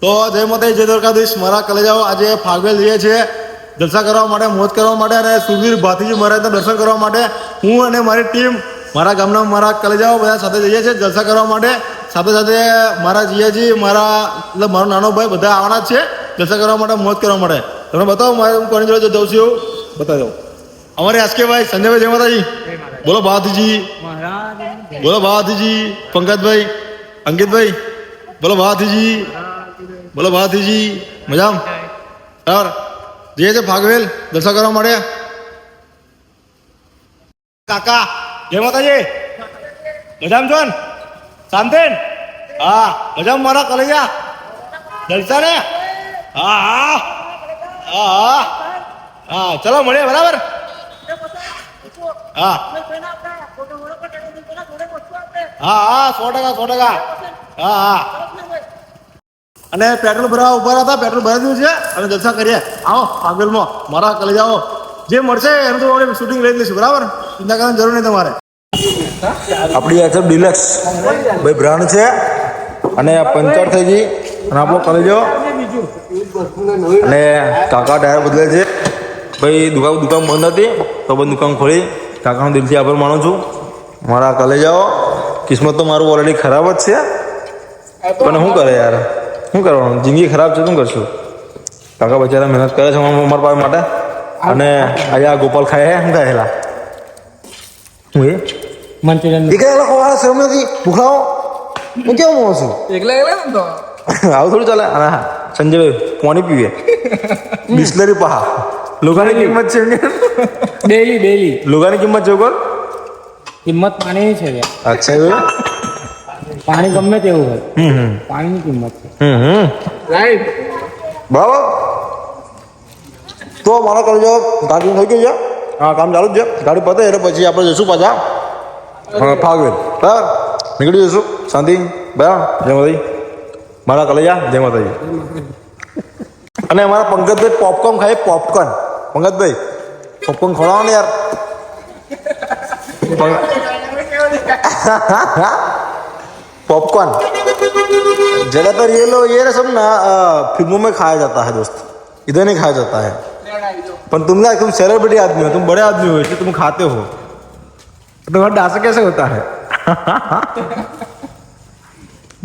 તો જય માતાજી, જય દ્વારકાધીશ. મારા કલેજાઓ આજે ફાગવેલ જઈએ છીએ જલસા કરવા માટે, મોજ કરવા માટે અને સુરવીર ભાતીજી મહારાજના દર્શન કરવા માટે. હું અને મારી ટીમ, મારા ગામના મારા કલેજાઓ બધા સાથે જઈએ છીએ જલસા કરવા માટે. સાથે સાથે મારા જીયાજી, મારો નાનો ભાઈ બધા આવવાના છે જલસા કરવા માટે, મોજ કરવા માટે. તમે બતાવો મારે હું કોની જોડે જઉં છું એવું બતાવી દઉં. અમારે એસકેભાઈ, સંજયભાઈ, જય માતાજી. બોલો ભાતીજી, બોલો ભાતીજી. પંકજભાઈ, અંકિતભાઈ, બોલો ભાતીજી, બોલો ભાતીજી. મજામ બરાબર. જઈએ છે ફાગવેલ દર્શન કરવા માટે. કાકા જય માતાજી. મજામ છો ને? શાંતેન? હા મજામ મારા કલેજા. જલસા ને? હા હા હા હા હા. ચલો મળીએ બરાબર. હા હા હા 100%. હા હા. અને પેટ્રોલ ભરવા ઉભા હતા, પેટ્રોલ ભરાઈ દીધું છે અને જલસા કરીએ. આવો ફાગવેલમાં મારા કલેજાઓ. જે મળશે એનું તો શૂટિંગ લઈ લઈશું બરાબર. ચિંતા કરવાની જરૂર નહીં તમારે. આપણી એચએફ ડિલક્સ ભાઈ બ્રાન્ડ છે અને પંચર થઈ ગઈ અને આપણો કલેજો અને કાકા ટાયર બદલે છે ભાઈ. દુકાન બંધ હતી તો બંધ દુકાન ખોલી. કાકાનો દિલથી આભાર માનું છું. મારા કલેજાઓ, કિસ્મત તો મારું ઓલરેડી ખરાબ જ છે પણ શું કરે યાર, શું કરવાનું, જિંદગી ખરાબ છે, શું કરશું. કાકા બચારા મહેનત કરે છે અમારા પાસે માટે. અને આજે આ ગોપાલ ખાય હે શું ખાયેલા હું એ મંચુરિયન એકલા ખોવા શરમ નથી. ભૂખલાઓ હું કેવું માણું છું એકલા ને તો આવું થોડું ચાલે. હા સંજયભાઈ પાણી પીવે બિસ્લરી પહા. લોગાની કિંમત છે ડેલી લોગાની કિંમત છે કોણ? કિંમત પાણીની છે યાર. અચ્છા એવું. પાણી ગમે તેવું હોય, પાણીની કિંમત છે. રાઈટ બરાબર. તો મારા કરજો ગાડી થઈ ગઈ છે. હા કામ ચાલુ જ છે. ગાડી પતે એટલે પછી આપણે જઈશું પાછા ફાગવેલ બરાબર. નીકળી જઈશું શાંતિ બરાબર. જય માતાજી મારા કલેજા. જય માતાજી. અને અમારા પંકજભાઈ પોપકોર્ન ખાય. પોપકોર્ન પંકજભાઈ પોપકોર્ન ખવડાવો ને યાર. पॉपकॉर्न ज़्यादातर ये लोग ये सब ना फिल्मों में खाया जाता है दोस्त, इधर नहीं खाया जाता है. पर तुम ना तुम सेलिब्रिटी आदमी हो, तुम बड़े आदमी हो, इसलिए तुम खाते हो. तुम्हारा डांस कैसे होता है?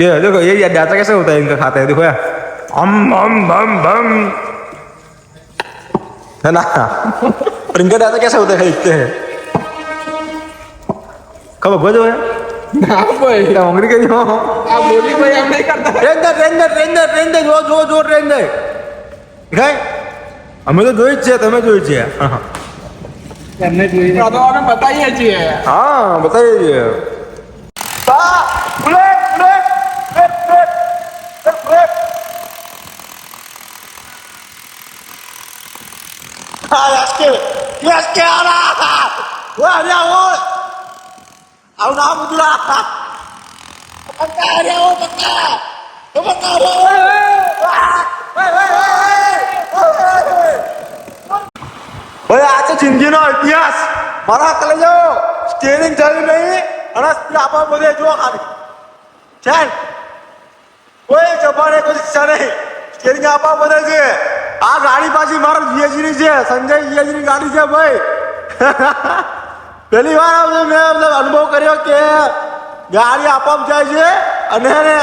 ये देखो ये डांस कैसे होता है इनका, खाते हैं देखो यार. बम है ना. और इनका डांस कैसे होता है देखते हैं. कब भगवा जो है ના ભાઈ ડોંગરી કરી આ બોલી ભાઈ એમ નહીં કરતા. ટ્રેન દે જો ટ્રેન દે ખાય. અમે તો જોઈ જ છે, તમે જોઈ છે. એમને જોઈને તો અમે બતાવીએ છીએ. હા બતાવીએ છીએ. Aku nak betul lah. Pekak dia, oh pekak. Pekak dia. ભાઈ આ છે જિંદગીનો ઇતિહાસ. મારા કલેજો સ્ટીયરિંગ ચાલી નહીં અને આપા બધે જો ખાલી છે. કોઈ જબાને કોઈ શિક્ષા નહીં. સ્ટીયરિંગ આપા બધે છે. આ ગાડી પાછી મારા જીએજીની છે, સંજય જીએજીની ગાડી છે ભાઈ. પહેલી વાર મેં અનુભવ કર્યો કે ગાડી આપઆપ જાય છે અને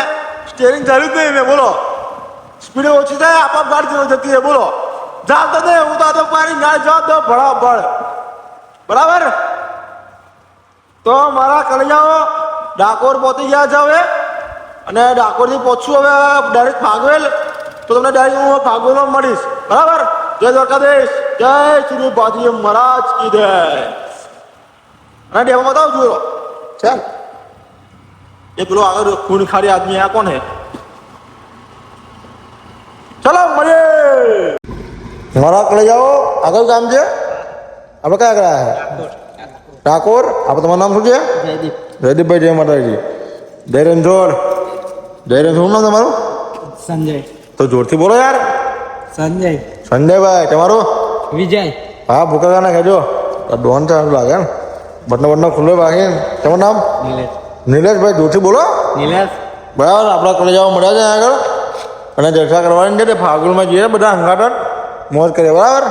સ્ટીયરિંગ ચાલ્યું જ નહીં. મેં બોલો સ્પીડ ઓછી થાય, આપઆપ ગાડી જતી રહે. બોલો જાવ તો નહીં, હું તો પાણી ગાડી જવા દો ભડાભડ બરાબર. તો મારા કલિયાઓ ડાકોર પહોંચી ગયા છે હવે અને ડાકોરથી પહોંચશું હવે ડાયરેક્ટ ફાગવેલ. તો તમને ડાયરેક્ટ હું ફાગવેલમાં મળીશ બરાબર. જય દ્વારકાધીશ, જય શ્રી ભાતીજી મહારાજ કી જય. અને ડેમો બતાવજો છે એ પેલો આગળ ખૂન ખાડી આદમી આ કોણ હે. ચલો મળીએ. મારા કલેજાઓ આગળ ગામ છે આપણે કયા ગયા છે? ડાકોર. આપણે તમારું નામ શું છે? જયદીપભાઈ. જય માતાજી. જય રણછોડ. શું નામ તમારું? સંજય. તો જોરથી બોલો યાર. સંજયભાઈ. તમારું? વિજય. હા ભૂકા ના કહેજો. ડોન ચાલુ લાગે ને. બટનો ખુલ્લો બાકી. તમારું નામ? નિલેશભાઈ. જોરથી બોલો. નિલેશ. બરાબર. આપણા કલેજાઓ મળ્યા છે આગળ અને જલસા કરવાની છે તે ફાગુનમાં જઈએ બધા હંગાટન મોજ કરીએ બરાબર.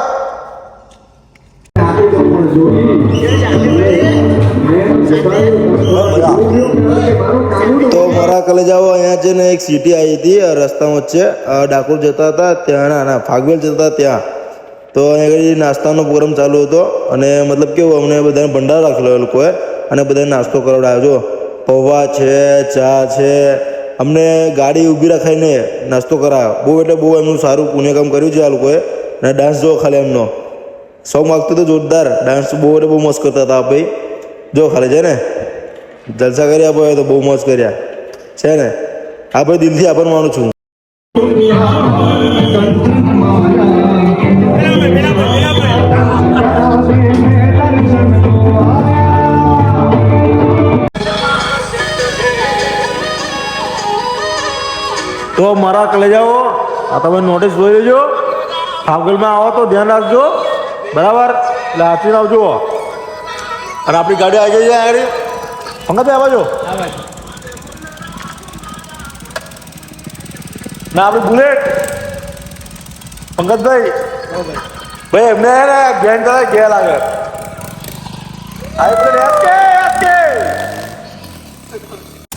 તો મારા કલેજાઓ અહીંયા છે ને એક સિટી આવી હતી રસ્તામાં વચ્ચે ડાકોર જતા હતા ત્યાં ના ફાગવેલ જતા હતા ત્યાં. તો અહીંયા નાસ્તાનો પ્રોગ્રામ ચાલુ હતો અને મતલબ કેવું અમને બધાને ભંડાર રાખેલો એ લોકોએ અને બધાને નાસ્તો કરાવડાવ્યો. જો પૌવા છે, ચા છે, અમને ગાડી ઊભી રખાઈને નાસ્તો કરાવ્યો. બહુ એટલે બહુ એમનું સારું પુણ્યકામ કર્યું છે આ લોકોએ. અને ડાન્સ જો ખાલી એમનો સોંગ વાગતું તો જોરદાર ડાન્સ બહુ એટલે બહુ મસ્ત કરતા હતા ભાઈ. જો ખાલી છે ને જલસા કર્યા ભાઈ તો બહુ મસ્ત કર્યા છે ને. આ ભાઈ દિલથી આભાર માનું છું. તો મારા કલેજાઓ આ તમે નોટિસ જોઈ લેજો. ફાગલમાં આવો તો ધ્યાન રાખજો બરાબર. એટલે હાથી આવજો. અને આપણી ગાડી આવી ગઈ છે આગળ. પંકજભાઈ આવજો ના આપણી બુલેટ. પંકજભાઈ ભાઈ એમને ને બેન કરે ઘેર લાગે.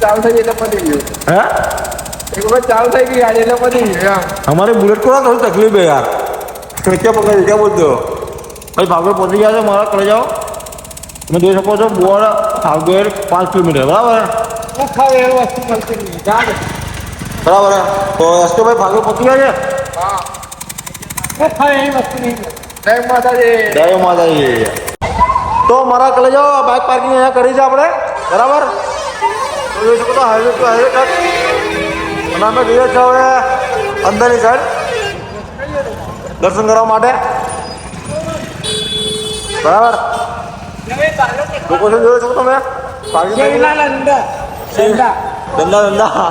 ચાલુ થઈ એટલે પતી ગયું. હે એક વખત ચાલુ થઈ ગઈ ગાડી એટલે પતી ગયું. हमारे बुलेट को ना थोड़ी तकलीफ है यार. क्या पकड़ क्या बोलते हो भाई. फागुर पहुंची गया है मारा कर जाओ. તમે જોઈ શકો છો બોર્ડ ફાગુર 5 કિલોમીટર બરાબર. ખાવે એવું વસ્તુ મળતી નહીં. બરાબર. તો એસકે ભાઈ ફાગુર પહોંચી ગયા છે. ખાવે એવી વસ્તુ નહીં. જય માતાજી. જય માતાજી. તો મારા કલે જાઓ બાઇક પાર્કિંગ અહીંયા કરી છે આપણે બરાબર. તો જોઈ શકો છો હાઈવે ટુ હાઈવે કટ. અને અમે જઈએ છીએ હવે અંદરની સાઈડ દર્શન કરવા માટે બરાબર. લોકેશન જોઈ શકો તમે ધંધા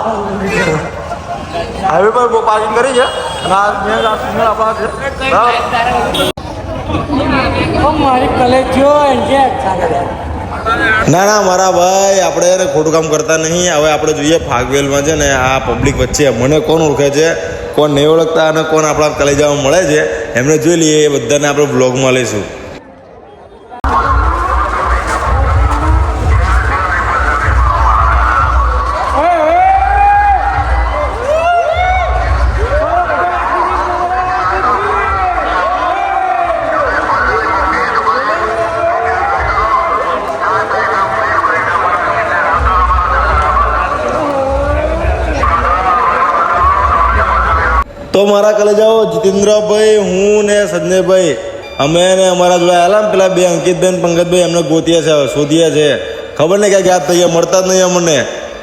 હાઈવે પર પાર્કિંગ કરી છે. અને આ મેન આપણા છે મારી કલેજ જો ના મારા ભાઈ આપણે ખોટું કામ કરતા નહીં. હવે આપણે જોઈએ ફાગવેલમાં છે ને આ પબ્લિક વચ્ચે મને કોણ ઓળખે છે કોણ નહીં ઓળખતા અને કોણ આપણા કલેજામાં મળે છે એમને જોઈ લઈએ. એ બધાને આપણે બ્લોગમાં લઈશું. તો મારા કલેજાઓ જીતેન્દ્રભાઈ હું ને સંજયભાઈ અમે ને અમારા જોડે આવેલા ને પેલા બે અંકિતભાઈ પંકજભાઈ એમને ગોતીયા છે શોધીયા છે. ખબર નહીં ક્યાંક યાદ થઈ ગયા મળતા જ નહીં અમને.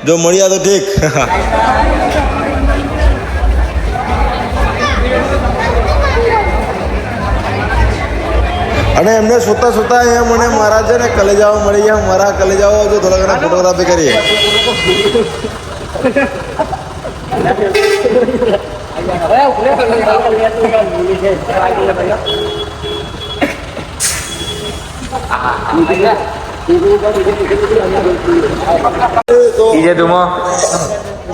જો મળ્યા તો ઠીક. અને એમને શોધતા અહીંયા મને મારા છે ને કલેજાઓ મળી ગયા. મારા કલેજાઓ જો થોડા ઘણા ફોટોગ્રાફી કરીએ. બીજે તુમો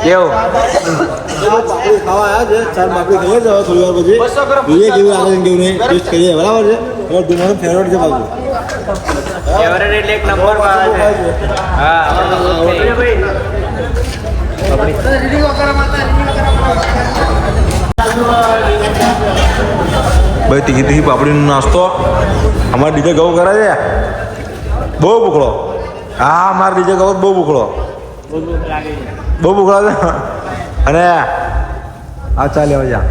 કેવું ખાવા આવ્યા છે. 4 બાપડી ખાઈએ છે થોડી વાર પછી જોઈએ કેવું આગળ કેવું નહીં ટેસ્ટ કરીએ બરાબર છે. તમારું ફેવરેટ છે બાપુ. ફેવરેટ એટલે એક નંબર માં છે. હા ભાઈ તીખી પાપડીનો નાસ્તો અમારે ડીજે ગૌ કરે છે. બહુ ભૂખડો. હા મારે ડીજે ગૌ બહુ ભૂખડો બહુ ભૂખડા છે. અને આ ચાલે હવે જા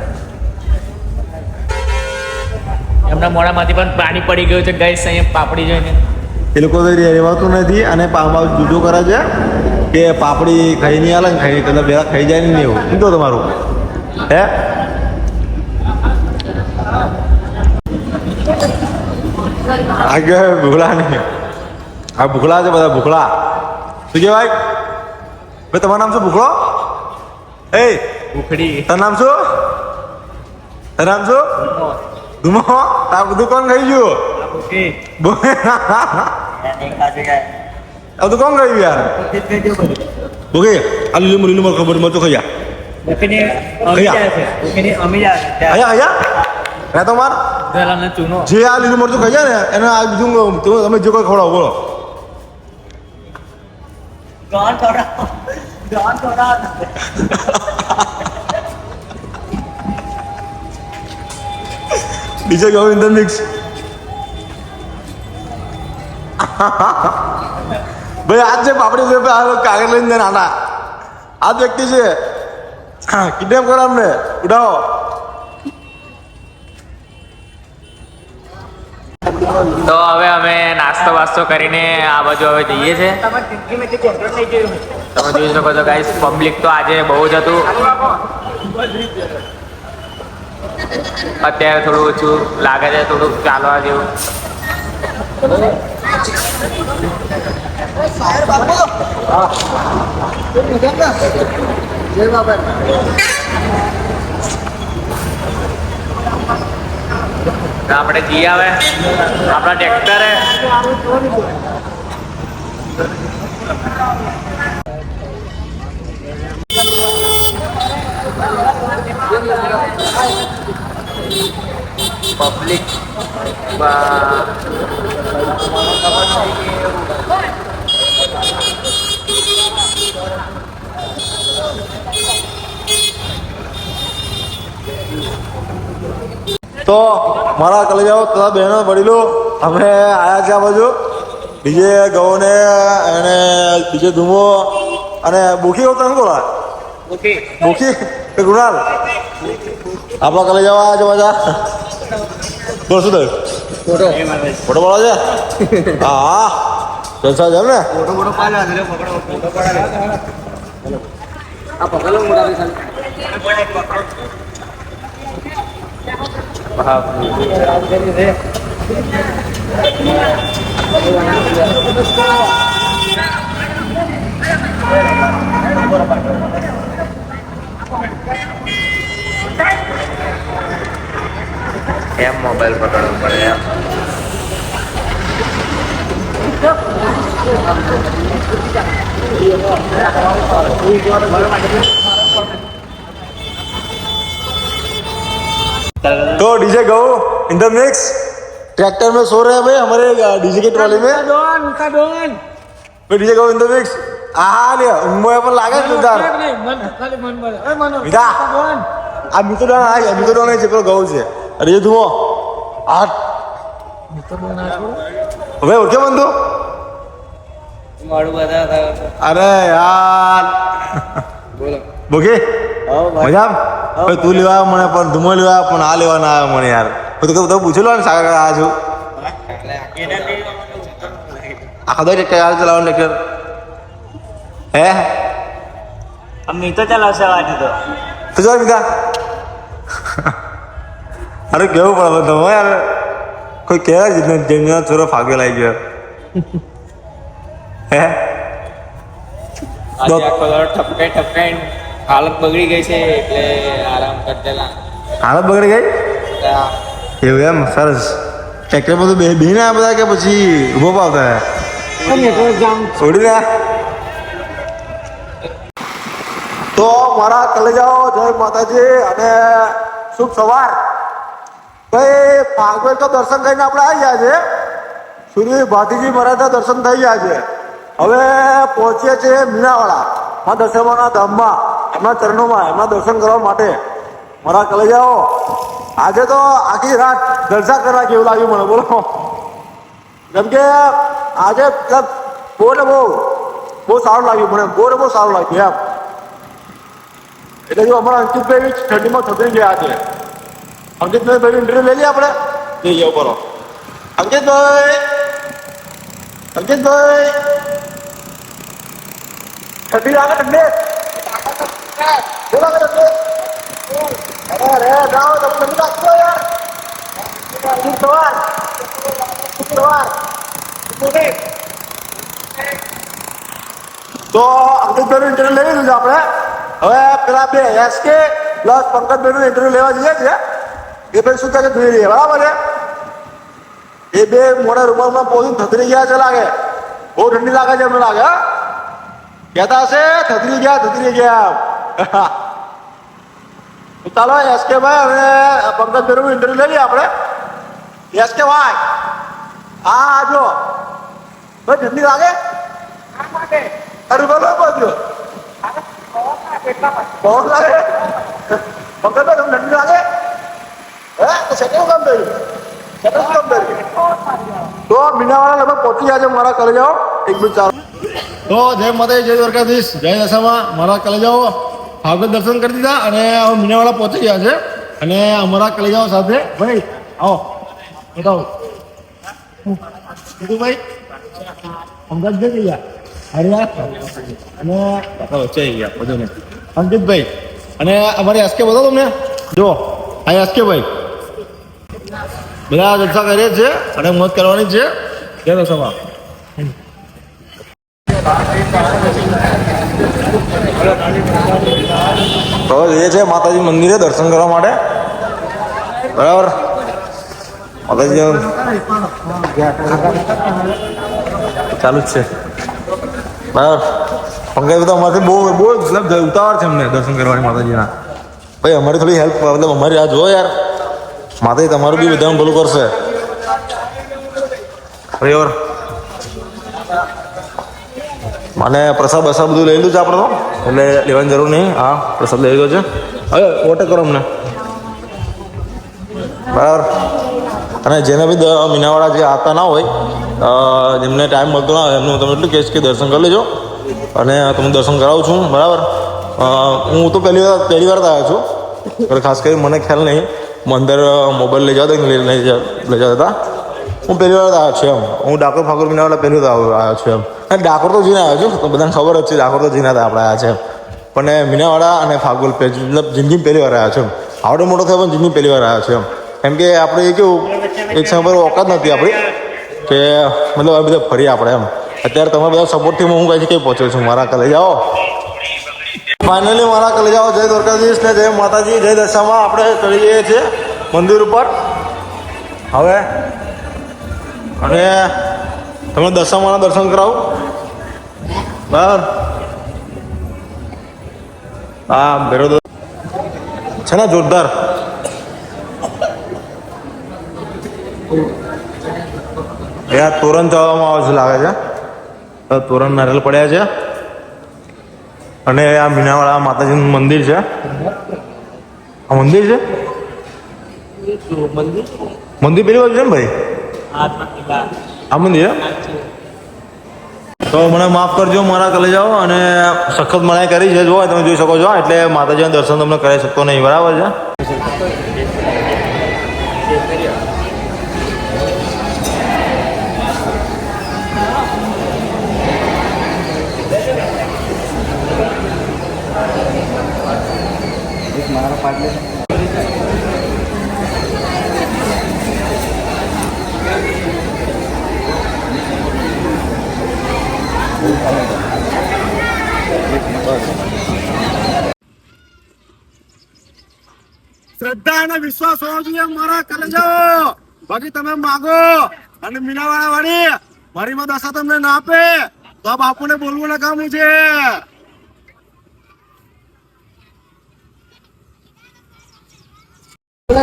એમના મોઢામાંથી પણ પાણી પડી ગયું છે ગાઈસ અહીંયા પાપડી જોઈને. એ લોકો તો રહેવાતું નથી. અને જુદો કરે છે કે પાપડી ખાઈ નહીં આલે ને ખાઈ કદાચ બે ખાઈ જાય નહીં એવું શું તો તમારું હે. આગે ભૂખલા નહીં. આ ભૂખલા છે બધા ભૂખલા. શું કહેવાય ભાઈ તમારું નામ શું ભૂખલો? એ ઉખડી તારું નામ શું? તારું નામ શું? ધુમો. આ બધું કોણ ખાઈ ગયું? આ બધું કોણ ખાઈ ગયું યાર? ઓકે આ લીલું લીલું ખબર મરચું ખાઈ જા. ઓકેની કયા? અમી જાય છે અહીંયા અહીંયા તો માર પેલા ચૂનો જે આ લીલું મરચું ખાઈ જાય ને એને આ બીજું તમે જે કોઈ ખવડાવો બોલો. ડોન થોડા DJ Go in the mix. ભાઈ આજ જે પાપડી છે કાગળ લઈને જાય નાના આ જ વ્યક્તિ છે કિડનેપ કરો અમને ઉઠાવો. તો હવે અમે નાસ્તો વાસ્તો કરીને આ બાજુ હવે જઈએ છે. તમારી જિંદગીમાં જે ચેમ્પિયન નહીં જોયું તમે જોઈ શકો છો ગાઈસ, પબ્લિક તો આજે બહુ જ હતું. અત્યારે થોડું ઓછું લાગે છે, થોડુંક ચાલવા જેવું. તો આપણે જઈએ હવે આપણા ટ્રેક્ટરે. પબ્લિક તો મારા કલેજાઓ તથા બહેનો વડીલો અમે આયા છે આ બાજુ બીજે ગૌને એને બીજે ધૂમો અને બોખી હોતા શું બોલા બોખી કે ગુણાલ આપણા કલેજાઓ આવ્યા છે બધા. બોલ શું થયું? ફોટો પાડો છે? હા જલસા છે એમ ને? એમ મોબાઈલ પકડવો પડે એમ. तो DJ go in the mix tractor में सो रहे हैं भाई हमारे डीजे किट वाले में ડોન भाई DJ go in the mix हाँ ले मुझे पर लागे तुझार विदा अब मी तो डॉन आज मी तो डॉन है चलो गो से अरे ये धुओ आठ भाई और क्या बंदो अरे यार बोके મજા ભાઈ તું લેવા મને પણ ધુમો લેવા પણ આ લેવા ના આવે મને યાર તો પૂછેલો ને સાગર આ છું આખા દો ટ્રેક્ટર યાર ચલાવવાનું ટ્રેક્ટર હે અમી તો ચલાવશે વાજી તો તો જો બીજા અરે કેવું પડે તમે યાર કોઈ કહેવાય જ નહીં જેમનો છોરો ફાગે લાગી ગયો હે ઠપકાઈ હાલત બગડી ગઈ છે એટલે આરામ કરતેલા. હાલત બગડી ગઈ એવું એમ સરસ ટ્રેક્ટર બધું બેહીને આ બધા કે પછી ઉભો પાવતા છોડી દે. તો મારા કલેજાઓ જય માતાજી અને શુભ સવાર. ભાઈ ફાગવેલ તો દર્શન કરીને આપણે આવી ગયા છે. સૂર્ય ભાતીજી મહારાજના દર્શન થઈ ગયા છે. હવે પહોંચીએ છીએ મીનાવાળા માં દર્શનના ધામમાં એમના ચરણોમાં એમના દર્શન કરવા માટે. મારા કલેજાઓ આજે તો આખી રાત જલસા કરવા કેવું લાગ્યું મને બોલો. કેમ કે આજે બહુ ને બહુ સારું લાગ્યું મને બહુ ને બહુ સારું લાગ્યું એમ. એટલે જો અમારા અંકિતભાઈ ઠંડીમાં થતી ગયા છે. અંકિતભાઈ ભાઈ ઇન્ટરવ્યુ લઈ લઈએ આપણે જઈએ ઉપર. અંકિતભાઈ અંકિતભાઈ ઠંડી લાગે ઠંડી બોલો ઠંડી અરે જાઓ તમે ઠંડી લાગતો યાર સવાર તો અંકિતભાઈનું ઇન્ટરવ્યુ લઈ લીધું છે આપણે. હવે પેલા બે એસકે પ્લસ પંકજભાઈનું ઇન્ટરવ્યુ લેવા જઈએ છે. એ ભાઈ શું કહે છે જોઈ લઈએ બરાબર છે. એ બે મોડા રૂમાલમાં પહોંચીને થતરી ગયા છે લાગે. બહુ ઠંડી લાગે છે એમને લાગે. કહેતા હશે થતરી ગયા ચાલો એસકે ભાઈ હવે પંકજ ભેરુનું ઇન્ટરવ્યુ લઈ લઈએ આપણે. એસકે ભાઈ હા જો ભાઈ ઠંડી લાગે અરે બોલો બોલો બહુ લાગે પંકજભાઈ તમને ઠંડી લાગે હે તો સેટલ કામ કર્યું સેટલ કામ કર્યું તો મીનાવાળા લગભગ પહોંચી ગયા છે મારા કલેજાઓ એક બે ચાર. તો જય માતાજી જય દ્વારકાધીશ જય દશામાં મારા કલેજાઓ ભાગવત દર્શન કરી દીધા અને હવે મીનાવાળા પહોંચી ગયા છે અને અમારા કલેજાઓ સાથે ભાઈ આવો બતાવો કીધું ભાઈ અંકજ જઈ ગયા હરિયાસ અને વચ્ચે ગયા બધું અંકિતભાઈ અને અમારે એસકે બતાવો તમને જો આ એસકે ભાઈ બધા જલસા કરીએ છે અને મોજ કરવાની છે જય દશામાં. તો જઈએ છે માતાજી મંદિરે દર્શન કરવા માટે બરાબર. માતાજી ચાલુ જ છે બરાબર. પંકજ તો અમારાથી બહુ બહુ મતલબ ઉતાવળ છે અમને દર્શન કરવાની માતાજીના. ભાઈ અમારી થોડી હેલ્પ મતલબ અમારી આ જો યાર માતાજી તમારું બી બધાનું ભલું કરશે બરાબર. અને પ્રસાદ બસાદ બધું લઈ લીધું છે આપણે તો એટલે લેવાની જરૂર નહીં. હા પ્રસાદ લઈ લીધો છે હવે ઓટો કરો અમને બરાબર. અને જેને બી મીનાવાળા જે આવતા ના હોય જેમને ટાઈમ મળતો ના હોય એમનું તમે એટલું કહીશ કે દર્શન કરી લેજો અને તમને દર્શન કરાવું છું બરાબર. હું તો પહેલી વાર જ આવ્યો છું એટલે ખાસ કરી મને ખ્યાલ નહીં હું અંદર મોબાઈલ લઈ જતા લઈ જતા હતા. હું પહેલી વાર આવ્યો છું એમ. હું ડાકોર ફાકોર મીનાવાળા પહેલી વાર આવ્યો છું એમ. અને ડાકોર તો જઈને આવ્યો છું તો બધાને ખબર જ છે ડાકોર તો જીના આપણે આવ્યા છે પણ મીનાવાળા અને ફાગોલ મતલબ જિંદગી પહેલી વાર આવ્યા છે એમ. આવડો મોટો થયો પણ જિંદગી પહેલી વાર આવ્યા છે એમ. કેમ કે આપણે એ કેવું એક સમય પર ઓકાત નથી આપણી કે મતલબ આ બધા ફરી આપણે એમ. અત્યારે તમારા બધા સપોર્ટથી હું કહી કઈ પહોંચ્યો છું મારા કલે જાઓ ફાઇનલી મારા કલે જાઓ જય દ્વારકાધીશ ને જય માતાજી જય દશામાં આપણે ચડી જઈએ છીએ મંદિર ઉપર હવે અને તમને દશામાના દર્શન કરાવું બરાબર. હા ભેરો છે ને જોરદાર યાર તોરણ ચડવામાં આવે છે લાગે છે તોરણ નારિયેલ પડ્યા છે અને આ મીનાવાળા માતાજીનું મંદિર છે. આ મંદિર છે મંદિર પેલી બાજુ છે ને ભાઈ આ મંદિર તો મને માફ કરજો મારા કલે જાઓ અને સખત મનાઈ કરી છે જો તમે જોઈ શકો છો એટલે માતાજીના દર્શન તમને કરાવી શકતો નહીં બરાબર છે. શ્રદ્ધા અને વિશ્વાસ હોવો જોઈએ મારા કલેજાઓ. બાકી તમે માગો અને મીનાવાળા વાળી મારીમાં દશા તમને ના આપે તો આ બાપુને બોલવું ના કામું છે.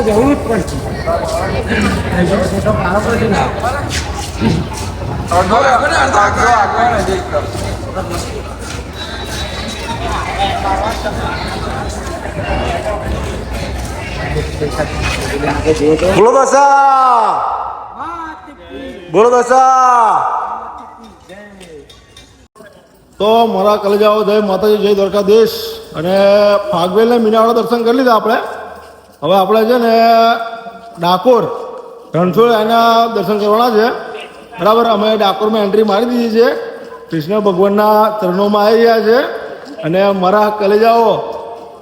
જવું જ પડશે. બોલો દશા બોલો દશા. તો મારા કલેજાઓ જય માતાજી જય દ્વારકાધીશ અને ફાગવેલ ને મીનાવાળા દર્શન કરી લીધા આપણે. હવે આપણે છે ને ડાકોર રણછોડ એના દર્શન કરવાના છે બરાબર. અમે ડાકોરમાં એન્ટ્રી મારી દીધી છે. કૃષ્ણ ભગવાનના ચરણોમાં આવી ગયા છે અને મારા કલેજાઓ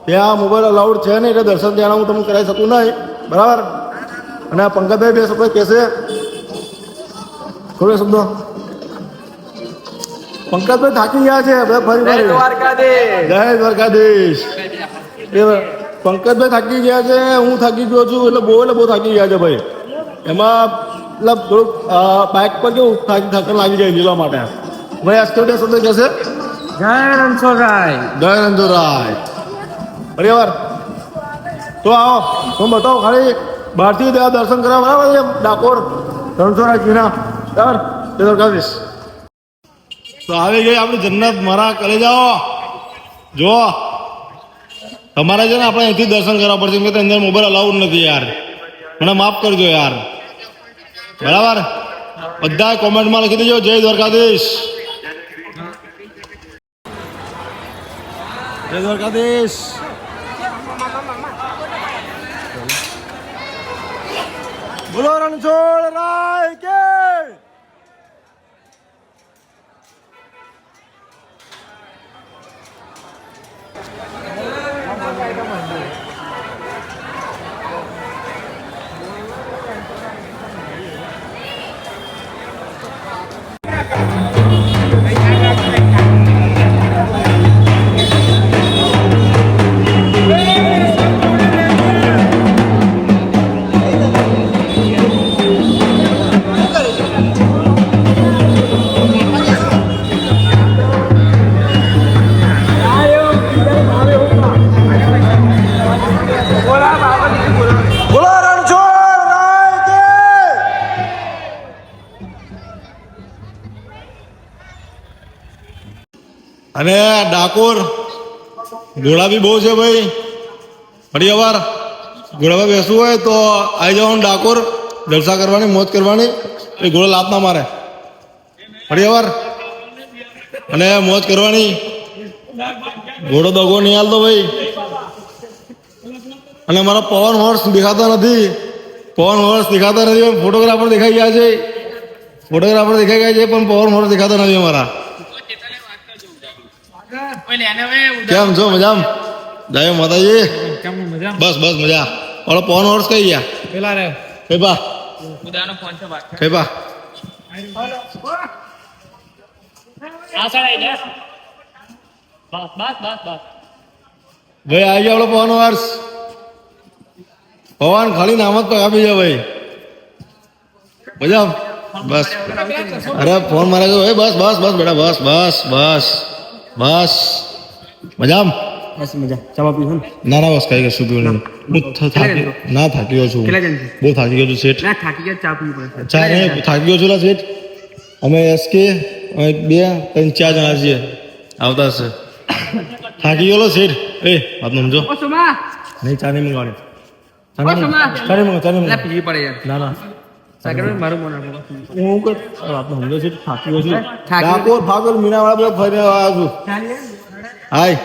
ત્યાં મોબાઈલ અલાઉડ છે નહીં એટલે દર્શન ત્યાં હું તમને કરાવી શકું નહીં બરાબર. અને પંકજભાઈ બે શબ્દો કહેશે થોડો શબ્દો. પંકજભાઈ થાકી ગયા છે ફરી ફરી જય દ્વારકાધીશ. પંકજભાઈ થાકી ગયા છે હું થાકી ગયો છું એટલે બહુ થાકી ગયા છે ભાઈ. એમાં મતલબ થોડુંક બાઇક પર કેવું થકન લાગી જાય લીલા માટે. ભાઈ આજકાલ શબ્દ કહેશે જય રણછોડરાય જય રણછોડરાય બરાબર. તો આવો હું બતાવો ખાલી બહારથી ત્યાં દર્શન કરવા બરાબર છે ડાકોર રણછોડ જીના બરાબર તે દ્વારકાધીશ તો આવી ગઈ આપણી જન્નત મારા કલેજાઓ જો તમારે છે ને આપણે અહીંથી દર્શન કરવા પડશે કે અંદર મોબાઈલ અલાઉડ નથી યાર મને માફ કરજો યાર બરાબર બધા કોમેન્ટમાં લખી દેજો જય દ્વારકાધીશ જય દ્વારકાધીશ બોલો રણછોડ રાય કે બોલો રણછોડ રાય કે અને ડાકોર ઘોડા બી બહુ છે ભાઈ ફરી વાર ઘોડામાં બેસવું હોય તો આવી જવાનું ડાકોર જલસા કરવાની મોજ કરવાની એ ઘોડો લાત ના મારે ફરી વાર અને મોજ કરવાની ઘોડો દગો નહીં હાલતો ભાઈ અને મારા પવન હોર્સ દેખાતા નથી ફોટોગ્રાફર દેખાઈ ગયા છે પણ પવન હોર્સ દેખાતા નથી અમારા કેમ છો મજામ જય માતાજી બસ બસ મજા ઓલો પવન હોર્સ કઈ ગયા પેલા રે કઈ બા ભાઈ આવી ગયા ઓલો પવન હોર્સ પવન ખાલી નામ જ આપી જાય ભાઈ મજા બસ અરે ફોન મારે ભાઈ બસ બસ બસ બેટા બસ બસ બસ બસ મજામ બસ મજા ચાવા પીશું ના ના બસ કઈ કશું પીવું નહીં ના થાકી ગયો છું બહુ થાકી ગયો છું શેઠ ના થાકી ગયા ચા પીવી પડે ચા નહીં થાકી ગયો છું લા શેઠ અમે એસકે અમે 2 3 4 જણા છીએ આવતા હશે થાકી ગયો શેઠ એ વાત સમજો ઓ સોમા નહીં ચા નહીં મંગાવવાની પીવી પડે યાર ના ના સાગર મારું મન આપો હું કઈ વાત સમજો છે થાકી ગયો છું ડાકોર ફાગર મીનાવાળા બધા ફરી આવ્યો છું હાય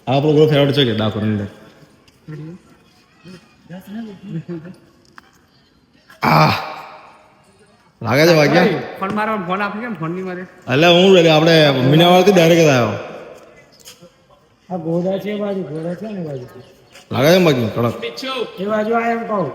આપણો ગ્રો ફેવરેટ છે કે ડાકોર ની અંદર લાગે છે વાગ્યા ફોન મારો ફોન આપી કેમ ફોન ની મારે એટલે હું આપણે મીનાવાળાથી ડાયરેક્ટ આવ્યો આ ઘોડા છે બાજુ ઘોડા છે ને બાજુ લાગે છે બાકી કડક એ બાજુ આ એમ કહું